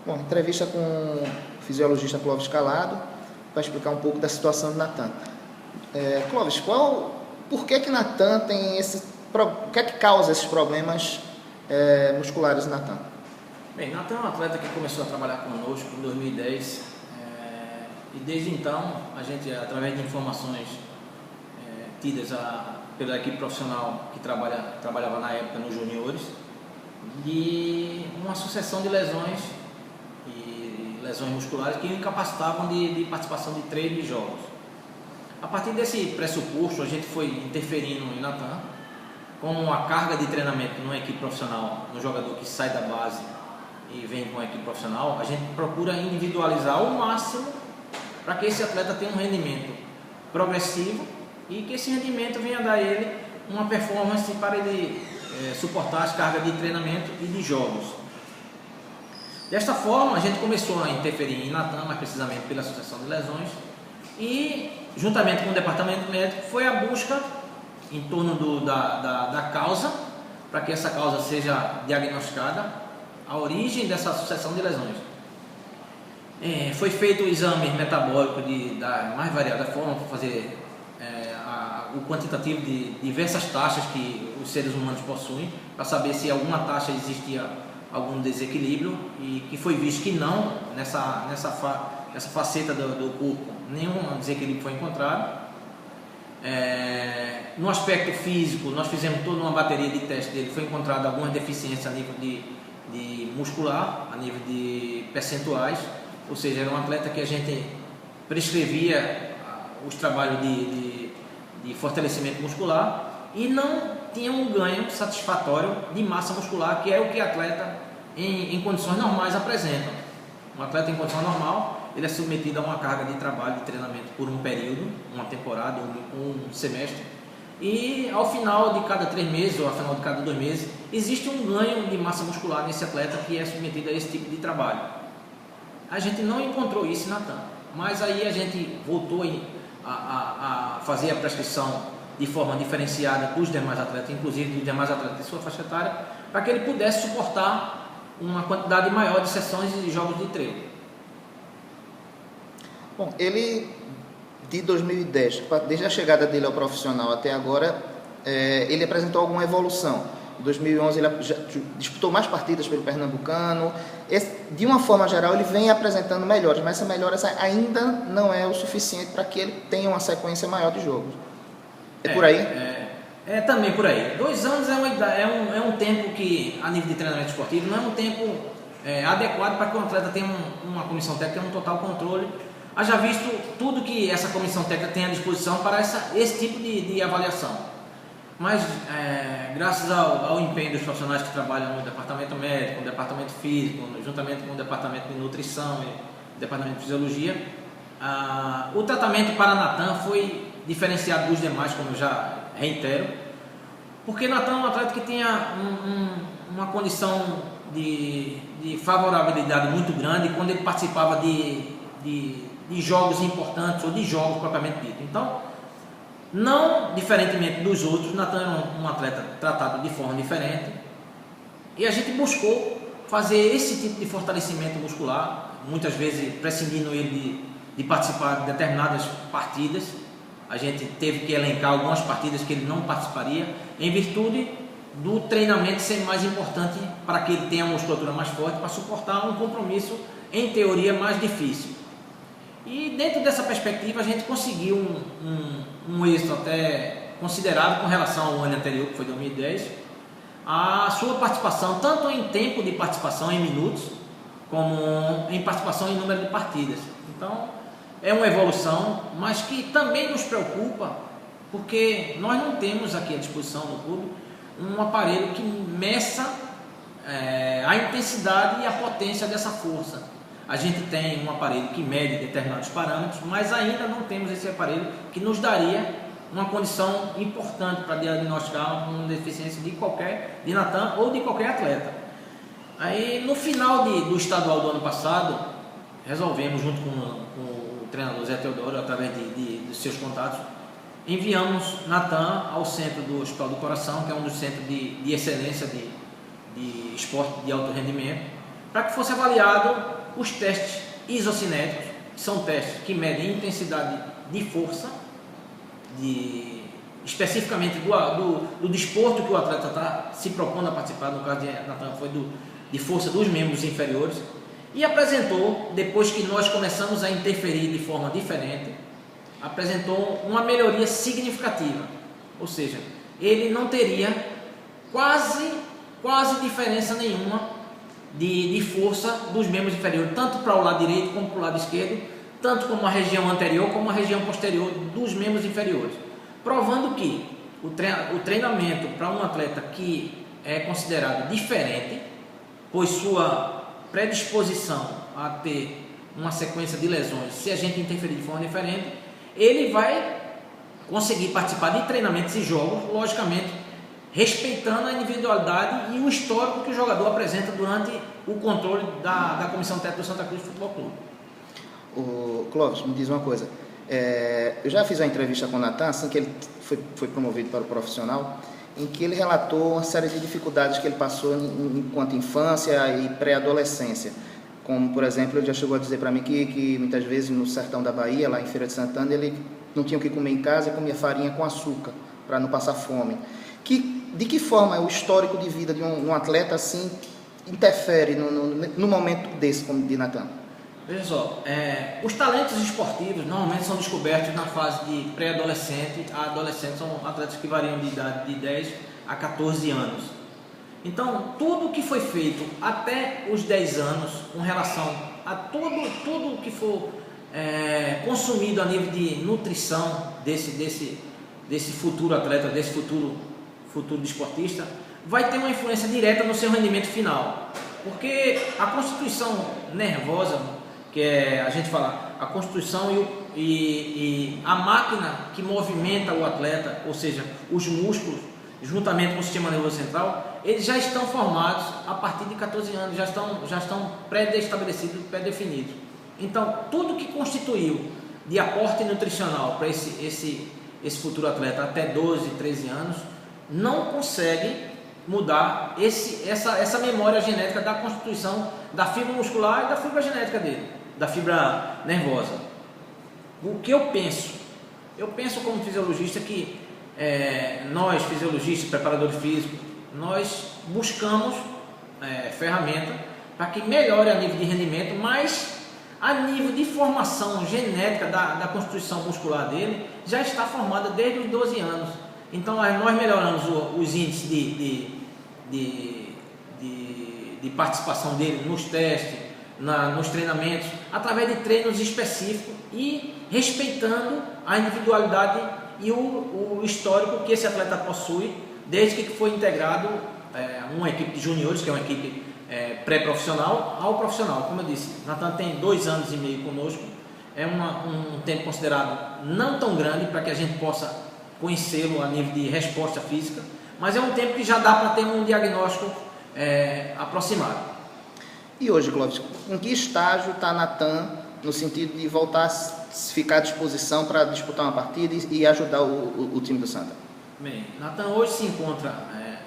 Bom, entrevista com o fisiologista Clóvis Calado para explicar um pouco da situação de Natan. Clóvis, por que Natan tem o que é que causa esses problemas musculares em Natan? Bem, Natan é um atleta que começou a trabalhar conosco em 2010 e desde então a gente, através de informações tidas pela equipe profissional que trabalhava na época nos juniores, de uma sucessão de lesões musculares que o incapacitavam de participação de treino e jogos. A partir desse pressuposto, a gente foi interferindo em Natan com uma carga de treinamento numa equipe profissional, no jogador que sai da base e vem com a equipe profissional. A gente procura individualizar ao máximo para que esse atleta tenha um rendimento progressivo e que esse rendimento venha dar a ele uma performance para ele suportar as cargas de treinamento e de jogos. Desta forma, a gente começou a interferir em Natan, mais precisamente pela sucessão de lesões, e juntamente com o departamento médico foi a busca em torno da causa, para que essa causa seja diagnosticada, a origem dessa sucessão de lesões. Foi feito o exame metabólico da mais variada forma, para fazer o quantitativo de diversas taxas que os seres humanos possuem, para saber se alguma taxa existia algum desequilíbrio, e que foi visto que não, nessa faceta do corpo, nenhum desequilíbrio foi encontrado. No aspecto físico, nós fizemos toda uma bateria de testes dele, foi encontrada algumas deficiências a nível de muscular, a nível de percentuais, ou seja, era um atleta que a gente prescrevia os trabalhos de fortalecimento muscular e não tinha um ganho satisfatório de massa muscular, que é o que atleta em condições normais apresenta. Um atleta em condição normal, ele é submetido a uma carga de trabalho, de treinamento por um período, uma temporada, um semestre, e ao final de cada 3 meses ou ao final de cada 2 meses, existe um ganho de massa muscular nesse atleta que é submetido a esse tipo de trabalho. A gente não encontrou isso em Natan, mas aí a gente voltou a fazer a prescrição de forma diferenciada para os demais atletas, inclusive dos demais atletas de sua faixa etária, para que ele pudesse suportar uma quantidade maior de sessões e jogos de treino. Bom, ele de 2010, desde a chegada dele ao profissional até agora, ele apresentou alguma evolução. Em 2011 ele já disputou mais partidas pelo Pernambucano. De uma forma geral ele vem apresentando melhoras, mas essa melhora ainda não é o suficiente para que ele tenha uma sequência maior de jogos. Por aí? Também por aí. 2 anos é um tempo que, a nível de treinamento esportivo, não é um tempo adequado para que o atleta tenha uma comissão técnica, tenha um total controle. Haja visto tudo que essa comissão técnica tem à disposição para esse tipo de avaliação. Mas, graças ao empenho dos profissionais que trabalham no departamento médico, no departamento físico, juntamente com o departamento de nutrição e departamento de fisiologia, o tratamento para Natan foi diferenciado dos demais, como eu já reitero, porque Natan é um atleta que tinha uma condição de favorabilidade muito grande quando ele participava de jogos importantes ou de jogos propriamente dito. Então, não diferentemente dos outros, Natan era um atleta tratado de forma diferente e a gente buscou fazer esse tipo de fortalecimento muscular, muitas vezes prescindindo ele de participar de determinadas partidas. A gente teve que elencar algumas partidas que ele não participaria, em virtude do treinamento ser mais importante para que ele tenha uma musculatura mais forte para suportar um compromisso, em teoria, mais difícil. E dentro dessa perspectiva a gente conseguiu um êxito até considerável com relação ao ano anterior, que foi 2010, a sua participação, tanto em tempo de participação em minutos, como em participação em número de partidas. Então, é uma evolução, mas que também nos preocupa, porque nós não temos aqui à disposição do clube um aparelho que meça a intensidade e a potência dessa força. A gente tem um aparelho que mede determinados parâmetros, mas ainda não temos esse aparelho que nos daria uma condição importante para diagnosticar uma deficiência de Natan ou de qualquer atleta. Aí, no final do estadual do ano passado, resolvemos, junto com o treinador Zé Teodoro, através de seus contatos, enviamos Natan ao centro do Hospital do Coração, que é um dos centros de excelência de esporte de alto rendimento, para que fosse avaliado os testes isocinéticos, que são testes que medem intensidade de força, especificamente do desporto que o atleta está se propondo a participar. No caso de Natan foi de força dos membros inferiores, e apresentou, depois que nós começamos a interferir de forma diferente, apresentou uma melhoria significativa, ou seja, ele não teria quase diferença nenhuma de força dos membros inferiores, tanto para o lado direito como para o lado esquerdo, tanto como a região anterior como a região posterior dos membros inferiores, provando que o treinamento para um atleta que é considerado diferente, pois sua predisposição a ter uma sequência de lesões, se a gente interferir de forma diferente, ele vai conseguir participar de treinamentos e jogos, logicamente respeitando a individualidade e o histórico que o jogador apresenta durante o controle da Comissão Técnica do Santa Cruz Futebol Clube. O Clóvis, me diz uma coisa, eu já fiz uma entrevista com o Natan, assim que ele foi promovido para o profissional, em que ele relatou uma série de dificuldades que ele passou enquanto infância e pré-adolescência. Como, por exemplo, ele já chegou a dizer para mim que muitas vezes no sertão da Bahia, lá em Feira de Santana, ele não tinha o que comer em casa e comia farinha com açúcar, para não passar fome. De que forma o histórico de vida de um atleta assim interfere no momento desse, como de Natan? Veja só, os talentos esportivos normalmente são descobertos na fase de pré-adolescente a adolescente, são atletas que variam de idade de 10 a 14 anos. Então, tudo que foi feito até os 10 anos, com relação a tudo que for consumido a nível de nutrição desse futuro atleta, desse futuro desportista, vai ter uma influência direta no seu rendimento final. Porque a constituição nervosa, que a gente fala, a constituição e a máquina que movimenta o atleta, ou seja, os músculos, juntamente com o sistema nervoso central, eles já estão formados a partir de 14 anos, já estão pré-estabelecidos, pré-definidos. Então, tudo que constituiu de aporte nutricional para esse futuro atleta até 12, 13 anos, não consegue mudar essa memória genética da constituição da fibra muscular e da fibra genética dele, da fibra nervosa. O que eu penso? Eu penso como fisiologista que nós, fisiologistas, preparadores físicos, nós buscamos ferramenta para que melhore a nível de rendimento, mas a nível de formação genética da constituição muscular dele já está formada desde os 12 anos. Então nós melhoramos os índices de participação dele nos testes, nos treinamentos, através de treinos específicos e respeitando a individualidade e o histórico que esse atleta possui desde que foi integrado uma equipe de juniores, que é uma equipe pré-profissional, ao profissional. Como eu disse, Natan tem 2 anos e meio conosco, é um tempo considerado não tão grande para que a gente possa conhecê-lo a nível de resposta física, mas é um tempo que já dá para ter um diagnóstico aproximado. E hoje, Clóvis, em que estágio está Natan no sentido de voltar a ficar à disposição para disputar uma partida e ajudar o time do Santa? Bem, Natan hoje se encontra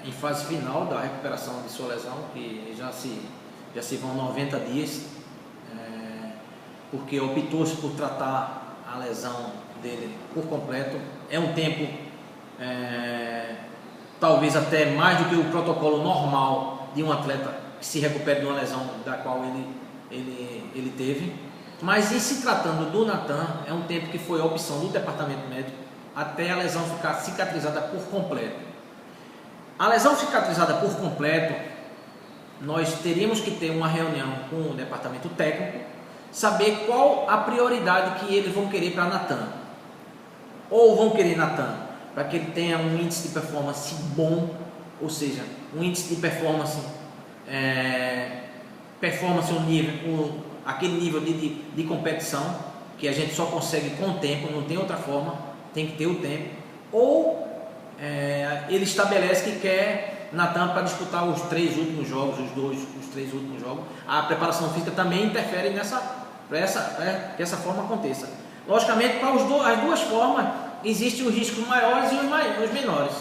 em fase final da recuperação de sua lesão, que já se vão 90 dias, porque optou-se por tratar a lesão dele por completo. É um tempo talvez até mais do que o protocolo normal de um atleta que se recupere de uma lesão da qual ele teve, mas em se tratando do Natan, é um tempo que foi a opção do departamento médico até a lesão ficar cicatrizada por completo. A lesão cicatrizada por completo, nós teríamos que ter uma reunião com o departamento técnico, saber qual a prioridade que eles vão querer para Natan. Ou vão querer Natan para que ele tenha um índice de performance bom, ou seja, um índice de performance aquele nível de competição que a gente só consegue com o tempo, não tem outra forma, tem que ter o tempo. Ou ele estabelece que quer Natan para disputar os 3 últimos jogos, os 3 últimos jogos. A preparação física também interfere para que essa forma aconteça. Logicamente, para as duas formas, existem os riscos maiores e os menores.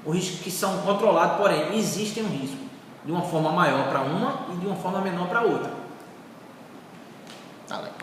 Os riscos que são controlados, porém, existem um risco. de uma forma maior para uma e de uma forma menor para outra. Tá legal.